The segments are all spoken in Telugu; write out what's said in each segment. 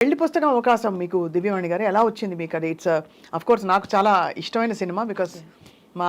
పెళ్లి పుస్తకం అవకాశం మీకు దివ్యవాణి గారు ఎలా వచ్చింది మీకు? అది ఇట్స్ అఫ్ కోర్స్ నాకు చాలా ఇష్టమైన సినిమా, బికాస్ మా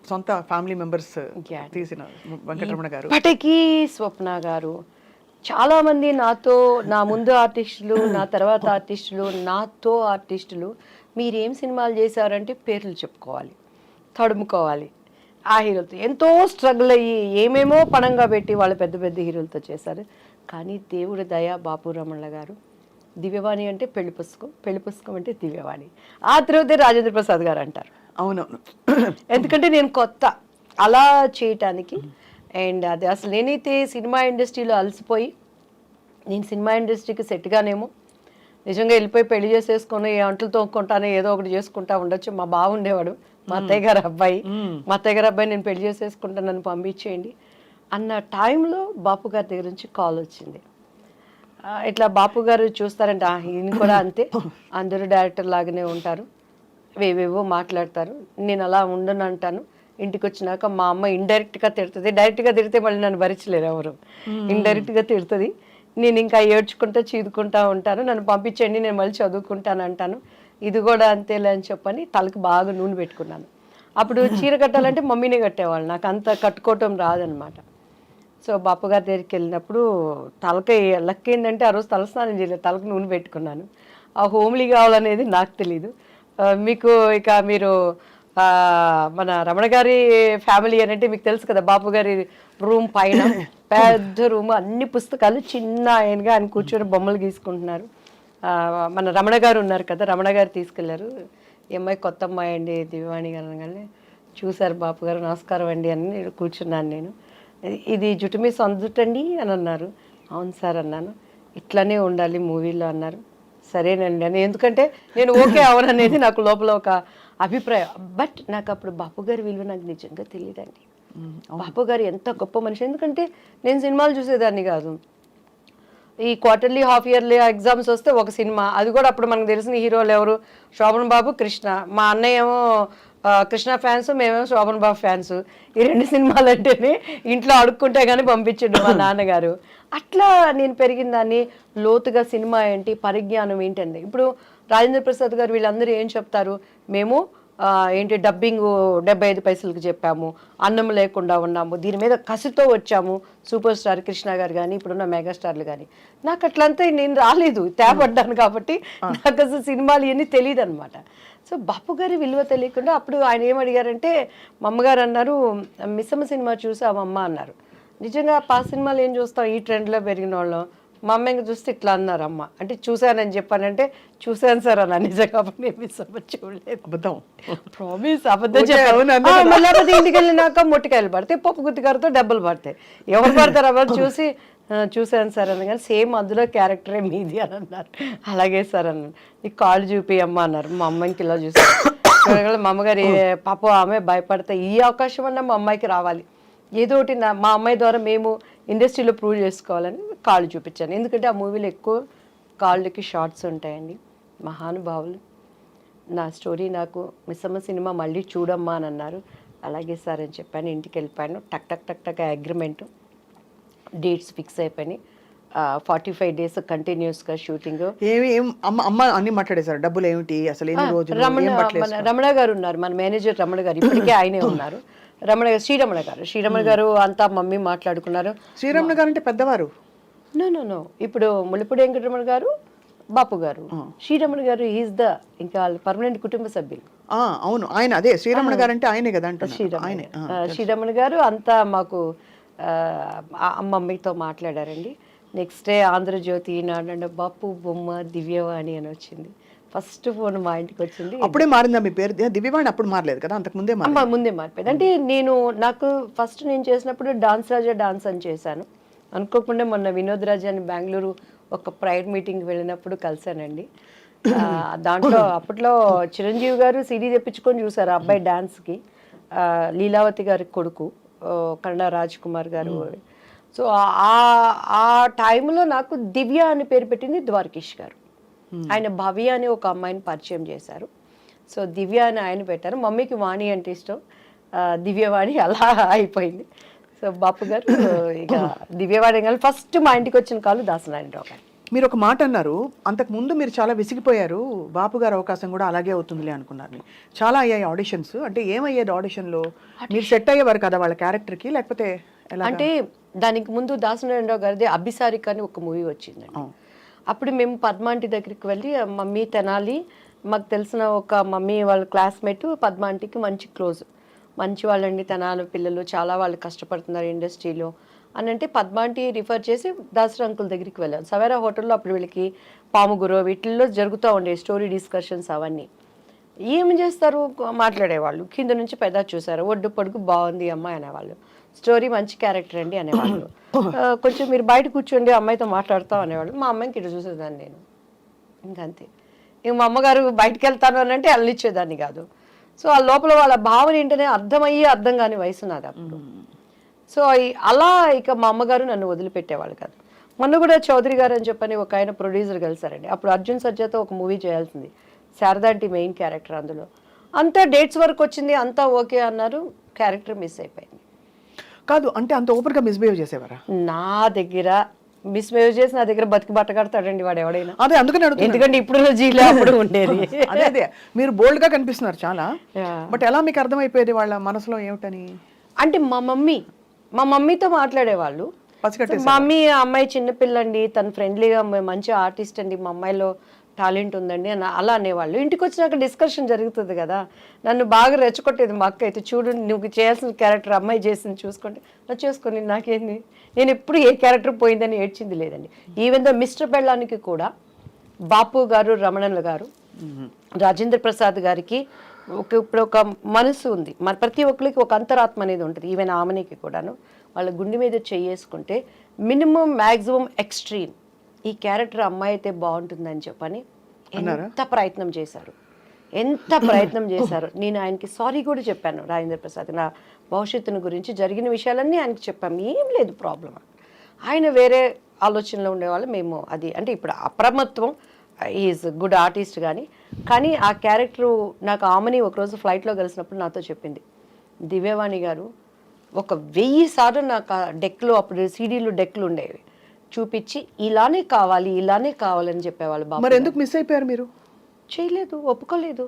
సొంత ఫ్యామిలీ మెంబర్స్ తీసిన వెంకటరమణ గారు. ఇప్పటికీ స్వప్న గారు చాలామంది నాతో, నా ముందు ఆర్టిస్టులు, నా తర్వాత ఆర్టిస్టులు, నాతో ఆర్టిస్టులు మీరేం సినిమాలు చేశారంటే పేర్లు చెప్పుకోవాలి, తడుముకోవాలి. ఆ హీరోలతో ఎంతో స్ట్రగుల్ అయ్యి ఏమేమో పణంగా పెట్టి వాళ్ళు పెద్ద పెద్ద హీరోలతో చేశారు. కానీ దేవుడి దయ, బాపు రమణ గారు దివ్యవాణి అంటే పెళ్లి పుస్తకం, పెళ్లి పుస్తకం అంటే దివ్యవాణి, ఆ తర్వాతే రాజేంద్ర ప్రసాద్ గారు అంటారు. అవునవును, ఎందుకంటే నేను కొత్త అలా చేయటానికి. అండ్ అది అసలు నేనైతే సినిమా ఇండస్ట్రీలో అలసిపోయి నేను సినిమా ఇండస్ట్రీకి సెట్గానేమో నిజంగా వెళ్ళిపోయి పెళ్లి చేసేసుకొని అంట్లు తోముకుంటానే ఏదో ఒకటి చేసుకుంటా ఉండొచ్చు. మా బావ ఉండేవాడు, మా అత్తయ్య గారు అబ్బాయి, మా అత్తయ్య గారు అబ్బాయి నేను పెళ్లి చేసేసుకుంటాను, నన్ను పంపించేయండి అన్న టైంలో బాపు గారి దగ్గర నుంచి కాల్ వచ్చింది. ఇట్లా బాపు గారు చూస్తారంటే ఈయన కూడా అంతే, అందరూ డైరెక్టర్ లాగానే ఉంటారు, వేవేవో మాట్లాడతారు, నేను అలా ఉండను అంటాను. ఇంటికి వచ్చినాక మా అమ్మ ఇండైరెక్ట్గా తిడుతుంది, డైరెక్ట్గా తిడితే మళ్ళీ నన్ను భరించలేరు ఎవరు, ఇండైరెక్ట్గా తిడుతుంది. నేను ఇంకా ఏడ్చుకుంటా చీదుకుంటా ఉంటాను, నన్ను పంపించండి నేను మళ్ళీ చదువుకుంటాను అంటాను. ఇది కూడా అంతేలే అని చెప్పని తలకు బాగా నూనె పెట్టుకున్నాను. అప్పుడు చీర కట్టాలంటే మమ్మీనే కట్టేవాళ్ళు, నాకు అంత కట్టుకోవటం రాదనమాట. సో బాపు గారి దగ్గరికి వెళ్ళినప్పుడు తలకి లక్ ఏంటంటే ఆ రోజు తలస్నానం చేయలేదు, తలకు నూనె పెట్టుకున్నాను. ఆ హోమ్లీ కావాలనేది నాకు తెలీదు. మీకు ఇక మీరు మన రమణ గారి ఫ్యామిలీ అని అంటే మీకు తెలుసు కదా, బాపు గారి రూమ్ పైన పెద్ద రూమ్, అన్ని పుస్తకాలు, చిన్న ఆయనగా ఆయన కూర్చొని బొమ్మలు గీసుకుంటున్నారు. మన రమణ గారు ఉన్నారు కదా, రమణ గారు తీసుకెళ్లారు. ఈ అమ్మాయి కొత్త అమ్మాయి అండి దివ్యవాణి గారు అనగానే చూశారు బాపు గారు, నమస్కారం అండి అని కూర్చున్నాను నేను. ఇది జుట్టు మీ సొంత జుట్టండి అని అన్నారు. అవును సార్ అన్నాను. ఇట్లానే ఉండాలి మూవీలో అన్నారు. సరేనండి అని, ఎందుకంటే నేను ఓకే అవననేది నాకు లోపల ఒక అభిప్రాయం. బట్ నాకు అప్పుడు బాపు గారి విలువ నాకు నిజంగా తెలియదండి. బాపు గారు ఎంత గొప్ప మనిషి, ఎందుకంటే నేను సినిమాలు చూసేదాన్ని కాదు. ఈ క్వార్టర్లీ హాఫ్ ఇయర్లీ ఎగ్జామ్స్ వస్తే ఒక సినిమా, అది కూడా అప్పుడు మనకు తెలిసిన హీరోలు ఎవరు, శోభన్ బాబు, కృష్ణ. మా అన్నయ్య ఏమో కృష్ణ ఫ్యాన్స్, మేమేమో శోభన్ బాబు ఫ్యాన్స్. ఈ రెండు సినిమాలు అంటేనే ఇంట్లో అడుక్కుంటే కానీ పంపించండు మా నాన్నగారు. అట్లా నేను పెరిగిన దాన్ని. లోతుగా సినిమా ఏంటి, పరిజ్ఞానం ఏంటండి. ఇప్పుడు రాజేంద్ర ప్రసాద్ గారు వీళ్ళందరూ ఏం చెప్తారు, మేము ఏంటి డబ్బింగ్ 75 పైసలకు చెప్పాము, అన్నం లేకుండా ఉన్నాము, దీని మీద కసితో వచ్చాము, సూపర్ స్టార్ కృష్ణ గారు కానీ ఇప్పుడున్న మెగాస్టార్లు కానీ. నాకు అట్లంతా నేను రాలేదు, తేపడ్డాను కాబట్టి నాకు అసలు సినిమాలు ఇవన్నీ తెలియదు అనమాట. సో బాపు గారి విలువ తెలియకుండా అప్పుడు ఆయన ఏమడిగారంటే, మా అమ్మగారు అన్నారు, మిస్సమ్మ సినిమా చూసావమ్మ అన్నారు. నిజంగా పాత సినిమాలు ఏం చూస్తాం, ఈ ట్రెండ్లో పెరిగిన వాళ్ళం. మా అమ్మ ఇంకా చూస్తే ఇట్లా అన్నారు, అమ్మ అంటే చూశానని చెప్పానంటే చూశాను సార్ అన్న. నిజంగా నేను మిస్సమ్మ చూడలేదు, అబద్ధం, ప్రామిస్ అబద్ధం చెప్పాను. మళ్ళీ ఇంటికి వెళ్ళినాక మొట్టికాయలు పడతాయి, పప్పు గుత్తికారుతో దెబ్బలు పడతాయి, ఎవరు పడతారు ఎవరు చూసి చూశాను సార్ అన్న. కానీ సేమ్ అందులో క్యారెక్టరే మీది అని అన్నారు. అలాగే సార్ అన్నాను. నీకు కాళ్ళు చూపి అమ్మ అన్నారు. మా అమ్మాయికి ఇలా చూసాను. మా అమ్మగారు పాప ఆమె భయపడతాయి, ఈ అవకాశం అన్నా మా అమ్మాయికి రావాలి, ఏదో ఒకటి మా అమ్మాయి ద్వారా మేము ఇండస్ట్రీలో ప్రూవ్ చేసుకోవాలని కాళ్ళు చూపించాను. ఎందుకంటే ఆ మూవీలో ఎక్కువ కాళ్ళకి షార్ట్స్ ఉంటాయండి. మహానుభావులు. నా స్టోరీ నాకు మిస్సమ్మ సినిమా మళ్ళీ చూడమ్మా అని అన్నారు. అలాగే సార్ అని చెప్పాను. ఇంటికి వెళ్ళిపోయాను. టక్ టక్ టక్ టక్ అగ్రిమెంటు, డేట్స్ ఫిక్స్ అయిపోయినాయి. 45 days కంటిన్యూస్గా షూటింగ్. అమ్మ అన్ని మాట్లాడేశారు, డబ్బులు ఏమిటి అసలు, రమణ గారు ఉన్నారు, మన మేనేజర్ రమణ గారు, ఇప్పటికే ఆయనే ఉన్నారు. శ్రీరమణ గారు అంతా మమ్మీ మాట్లాడుకున్నారు. శ్రీరమణ గారు అంటే పెద్దవారు? నో ఇప్పుడు ముళ్ళపూడి వెంకటరమణ గారు, బాపు గారు, శ్రీరమణ గారు ఈజ్ ద ఇంకా పర్మనెంట్ కుటుంబ సభ్యులు. అవును, ఆయన అదే శ్రీరమణ గారు అంటే ఆయనే కదా. శ్రీరమణ గారు అంతా మాకు మమ్మీతో మాట్లాడారండి. నెక్స్ట్ డే ఆంధ్రజ్యోతి, ఈనాడు బాపు బొమ్మ దివ్యవాణి అని వచ్చింది. ఫస్ట్ ఫోన్ మా ఇంటికి వచ్చింది. అప్పుడే మారిందా మీ పేరు? దివ్యవాణి అప్పుడు మారలేదు కదా, అంతకు ముందే ముందే మారిపోయింది. అంటే నాకు ఫస్ట్ నేను చేసినప్పుడు డాన్స్ రాజా డాన్స్ అని చేశాను. అనుకోకుండా మొన్న వినోద్ రాజా అని బెంగళూరు ఒక ప్రైవేట్ మీటింగ్కి వెళ్ళినప్పుడు కలిశానండి. దాంట్లో అప్పట్లో చిరంజీవి గారు సిడీ తెప్పించుకొని చూసారు అబ్బాయి డాన్స్కి. లీలావతి గారి కొడుకు కన్నడ రాజ్ కుమార్ గారు. సో ఆ టైంలో నాకు దివ్య అని పేరు పెట్టింది ద్వారకేష్ గారు. ఆయన భవ్య అని ఒక అమ్మాయిని పరిచయం చేశారు. సో దివ్య అని ఆయన పెట్టారు. మమ్మీకి వాణి అంటే ఇష్టం, దివ్యవాణి అలా అయిపోయింది. సో బాపు గారు ఇక దివ్యవాణి కానీ ఫస్ట్ మా ఇంటికి వచ్చిన కాలు దాసనారాయణరావు గారు. మీరు ఒక మాట అన్నారు, అంతకు ముందు మీరు చాలా విసిగిపోయారు, బాపు గారి అవకాశం కూడా అలాగే అవుతుందిలే అనుకున్నారు. చాలా అయ్యాయి ఆడిషన్స్, అంటే ఏమయ్యేది ఆడిషన్లో? మీరు సెట్ అయ్యేవారు కదా వాళ్ళ క్యారెక్టర్కి, లేకపోతే ఎలా? అంటే దానికి ముందు దాసనారాయణరావు గారిది అభిసారిక అని ఒక మూవీ వచ్చిందండి. అప్పుడు మేము పద్మాంటి దగ్గరికి వెళ్ళి, మమ్మీ తెనాలి, మాకు తెలిసిన ఒక మమ్మీ వాళ్ళ క్లాస్మేట్ పద్మాంటికి మంచి క్లోజ్, మంచి వాళ్ళండి తెనాలి పిల్లలు, చాలా వాళ్ళు కష్టపడుతున్నారు ఇండస్ట్రీలో అని అంటే పద్మాంటి రిఫర్ చేసి దాసరి అంకుల్ దగ్గరికి వెళ్ళాను. సవేరా హోటల్లో అప్పుడు వీళ్ళకి పాముగురో వీటిల్లో జరుగుతూ ఉండే స్టోరీ డిస్కషన్స్ అవన్నీ. ఏం చేస్తారు, మాట్లాడేవాళ్ళు, కింద నుంచి పెద్ద చూసారు, ఒడ్డు పొడుగు బాగుంది అమ్మాయి అనేవాళ్ళు, స్టోరీ మంచి క్యారెక్టర్ అండి అనేవాళ్ళు. కొంచెం మీరు బయట కూర్చోండి అమ్మాయితో మాట్లాడతాం అనేవాళ్ళు. మా అమ్మాయికి ఇటు చూసేదాన్ని నేను, ఇంకంతే. ఇంక మా అమ్మగారు బయటకు వెళ్తాను అని అంటే అల్లిచ్చేదాన్ని కాదు. సో ఆ లోపల వాళ్ళ భావన ఏంటనే అర్థమయ్యి అర్థం కాని వయసు నాది అప్పుడు. సో అలా ఇక మా అమ్మగారు నన్ను వదిలిపెట్టేవాళ్ళు కాదు. మొన్న కూడా చౌదరి గారు అని చెప్పని ఒక ఆయన ప్రొడ్యూసర్ కలిసారండి. అప్పుడు అర్జున్ సర్జాతో ఒక మూవీ చేయాల్సింది, శారదాంటి మెయిన్ క్యారెక్టర్. అందులో అంతా డేట్స్ వరకు వచ్చింది, అంతా ఓకే అన్నారు, క్యారెక్టర్ మిస్ అయిపోయింది. కాదు అంటే అంత ఓపెన్గా మిస్బిహేవ్ చేసేవారా? నా దగ్గర మిస్బిహేవ్ చేసి నా దగ్గర బతికి బట్ట కడతాడండి వాడు ఎవడైనా. అదే అందుకని అడుగుతున్నా. ఎందుకంటే ఇప్పుడు జీలో అప్పుడు ఉండేది. అదే అదే మీరు బోల్డ్గా కనిపిస్తున్నారు చాలా, బట్ ఎలా మీకు అర్థమైపోయేది వాళ్ళ మనసులో ఏమిటని? అంటే మా మమ్మీతో మాట్లాడేవాళ్ళు. మా మమ్మీ అమ్మాయి చిన్నపిల్లండి, తను ఫ్రెండ్లీగా మంచి ఆర్టిస్ట్ అండి, మా అమ్మాయిలో టాలెంట్ ఉందండి అని అలా అనేవాళ్ళు. ఇంటికి వచ్చినాక డిస్కషన్ జరుగుతుంది కదా, నన్ను బాగా రెచ్చగొట్టేది మా అక్క అయితే. చూడు నువ్వు చేయాల్సిన క్యారెక్టర్ అమ్మాయి చేసింది, చూసుకోండి చేసుకొని నాకేంది, నేను ఎప్పుడు ఏ క్యారెక్టర్ పోయిందని ఏడ్చింది లేదండి. ఈవెన్ దో మిస్టర్ బెళ్ళానికి కూడా బాపు గారు, రమణన్ల గారు, రాజేంద్ర ప్రసాద్ గారికి ఇప్పుడు ఒక మనసు ఉంది, మరి ప్రతి ఒక్కరికి ఒక అంతరాత్మ అనేది ఉంటుంది. ఈవెన్ ఆమెనికి కూడాను వాళ్ళ గుండె మీద చేసుకుంటే మినిమం మ్యాక్సిమం ఎక్స్ట్రీమ్ ఈ క్యారెక్టర్ అమ్మాయి అయితే బాగుంటుందని చెప్పని ఎంత ప్రయత్నం చేశారు, ఎంత ప్రయత్నం చేశారు. నేను ఆయనకి సారీ కూడా చెప్పాను, రాజేంద్ర ప్రసాద్ నా భవిష్యత్తును గురించి జరిగిన విషయాలన్నీ ఆయనకి చెప్పాము, ఏం లేదు ప్రాబ్లం. ఆయన వేరే ఆలోచనలో ఉండేవాళ్ళు, మేము అది అంటే ఇప్పుడు అప్రమత్వం, ఈజ్ గుడ్ ఆర్టిస్ట్ కానీ ఆ క్యారెక్టరు నాకు ఆమెని ఒకరోజు ఫ్లైట్లో కలిసినప్పుడు నాతో చెప్పింది, దివ్యవాణి గారు ఒక 1000 సార్లు నాకు ఆ డెక్లో, అప్పుడు సీడీలు డెక్లు ఉండేవి, చూపించి ఇలానే కావాలని చెప్పేవాళ్ళు. మరి ఎందుకు మిస్ అయిపోయారు మీరు? చేయలేదు, ఒప్పుకోలేదు.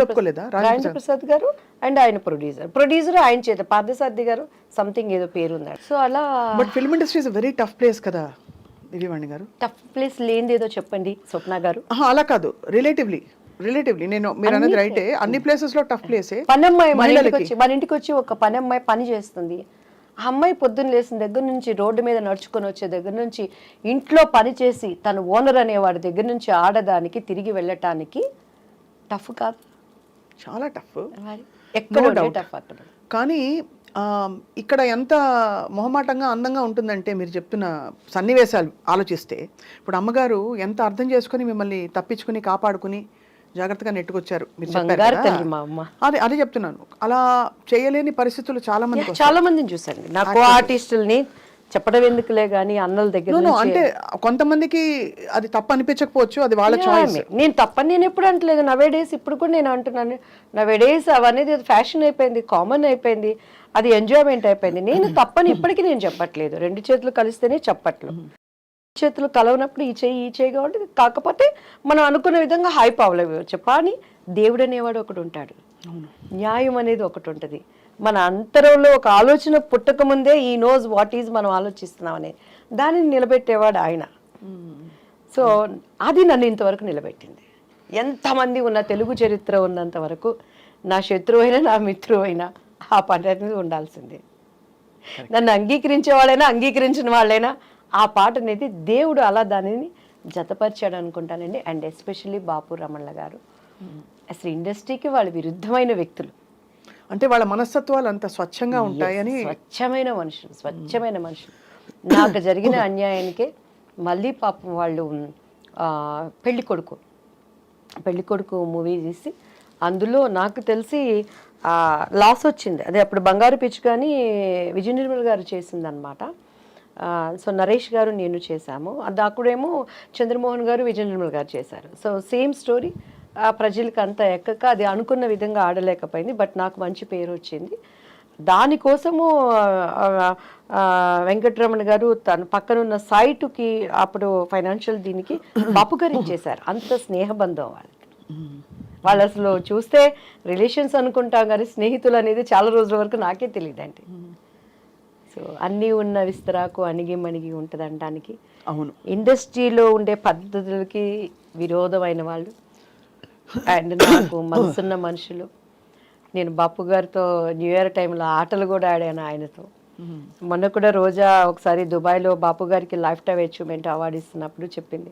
ఒప్పుకోలేదా? రాజేంద్ర ప్రసాద్ గారు అండ్ ఆయన ప్రొడ్యూసర్ ఆయన చేత పార్థసారథి గారు సంథింగ్ ఏదో పేరు ఉంది. సో అలా. But film industry is very tough place కదా దివ్యవాణి గారు. టఫ్ ప్లేస్ లేనిది ఏదో చెప్పండి స్వప్న గారు. అలా కాదు, రిలేటివ్లీ నేను మీరు అన్నది రైటే, అన్ని ప్లేసెస్ లో టఫ్ ప్లేసే. పనమ్మాయి మన ఇంటికి వచ్చి ఒక పనమ్మాయి పని చేస్తుంది. ఆ అమ్మాయి పొద్దున్న లేసిన దగ్గర నుంచి, రోడ్డు మీద నడుచుకొని వచ్చే దగ్గర నుంచి, ఇంట్లో పని చేసి తను ఓనర్ అనేవాడి దగ్గర నుంచి ఆడదానికి తిరిగి వెళ్ళటానికి టఫ్ కాదు, చాలా టఫ్. ఎక్కడ టఫ్ అక్కడ. కానీ ఇక్కడ ఎంత మొహమాటంగా అందంగా ఉంటుందంటే మీరు చెప్తున్న సన్నివేశాలు ఆలోచిస్తే, ఇప్పుడు అమ్మగారు ఎంత అర్థం చేసుకుని మిమ్మల్ని తప్పించుకుని కాపాడుకుని జాగ్రత్తగా నెట్టుకొచ్చారు. మీరు చెప్పారు, అదే చెప్తున్నాను. అలా చేయలేని పరిస్థితులు చాలా మందిని చూసాను. నాకు ఆర్టిస్టుల్ని చెప్పడం ఎందుకులే గానీ అన్నల దగ్గర అంటే కొంతమందికి అది తప్పు అనిపించకపోవచ్చు, అది వాళ్ళ చాయిస్. నేను తప్పని నేను ఎప్పుడు అంటలేదు. నవేడేస్ ఇప్పుడు కూడా నేను అంటున్నాను, నవేడేస్ అవనేది ఫ్యాషన్ అయిపోయింది, కామన్ అయిపోయింది, అది ఎంజాయ్మెంట్ అయిపోయింది. నేను తప్పని ఇప్పటికీ నేను చెప్పట్లేదు. 2 చేతులు కలిస్తేనే చెప్పట్లు, చేతులు కలవనప్పుడు ఈ చేయి కాబట్టి. కాకపోతే మనం అనుకున్న విధంగా హైప్ అవ్వలేవచ్చు. కానీ దేవుడు అనేవాడు ఒకటి ఉంటాడు, న్యాయం అనేది ఒకటి ఉంటుంది. మన అంతరంలో ఒక ఆలోచన పుట్టక ముందే ఈ నోస్ వాట్ ఈజ్ మనం ఆలోచిస్తున్నాం అనే దానిని నిలబెట్టేవాడు ఆయన. సో అది నన్ను ఇంతవరకు నిలబెట్టింది. ఎంతమంది ఉన్న తెలుగు చరిత్ర ఉన్నంత వరకు నా శత్రువు అయినా నా మిత్రువు అయినా ఆ పని అనేది ఉండాల్సిందే. నన్ను అంగీకరించే వాళ్ళైనా అంగీకరించిన వాళ్ళైనా ఆ పాట అనేది దేవుడు అలా దానిని జతపరిచాడు అనుకుంటానండి. అండ్ ఎస్పెషల్లీ బాపు రమణల గారు అసలు ఇండస్ట్రీకి వాళ్ళు విరుద్ధమైన వ్యక్తులు, అంటే వాళ్ళ మనస్తత్వాలు అంత స్వచ్ఛంగా ఉంటాయని. స్వచ్ఛమైన మనుషులు. నాకు జరిగిన అన్యాయానికే మళ్ళీ పాపం వాళ్ళు పెళ్లి కొడుకు మూవీ తీసి అందులో నాకు తెలిసి లాస్ వచ్చింది. అదే అప్పుడు బంగారు పిచ్చి కానీ విజయ నిర్మల్ గారు చేసిందనమాట. సో నరేష్ గారు నేను చేశాము. అది అక్కడేమో చంద్రమోహన్ గారు విజయ నిర్మల్ గారు చేశారు. సో సేమ్ స్టోరీ ప్రజలకు అంతా ఎక్కక అది అనుకున్న విధంగా ఆడలేకపోయింది. బట్ నాకు మంచి పేరు వచ్చింది. దానికోసము వెంకటరమణ గారు తన పక్కనున్న సైటుకి అప్పుడు ఫైనాన్షియల్ దీనికి బాపు గారు ఇచ్చేశారు. అంత స్నేహబంధం వాళ్ళకి. వాళ్ళు అసలు చూస్తే రిలేషన్స్ అనుకుంటాం కానీ స్నేహితులు అనేది చాలా రోజుల వరకు నాకే తెలియదండి. సో అన్నీ ఉన్న విస్తరాకు అణిగి మణిగి ఉంటుంది అనడానికి. అవును, ఇండస్ట్రీలో ఉండే పద్ధతులకి విరోధమైన వాళ్ళు అండ్ నాకు మనసున్న మనుషులు. నేను బాపు గారితో న్యూ ఇయర్ టైంలో ఆటలు కూడా ఆడాను ఆయనతో. మొన్న కూడా రోజా ఒకసారి దుబాయ్లో బాపు గారికి లైఫ్ టైం అచీవ్మెంట్ అవార్డు ఇస్తున్నప్పుడు చెప్పింది,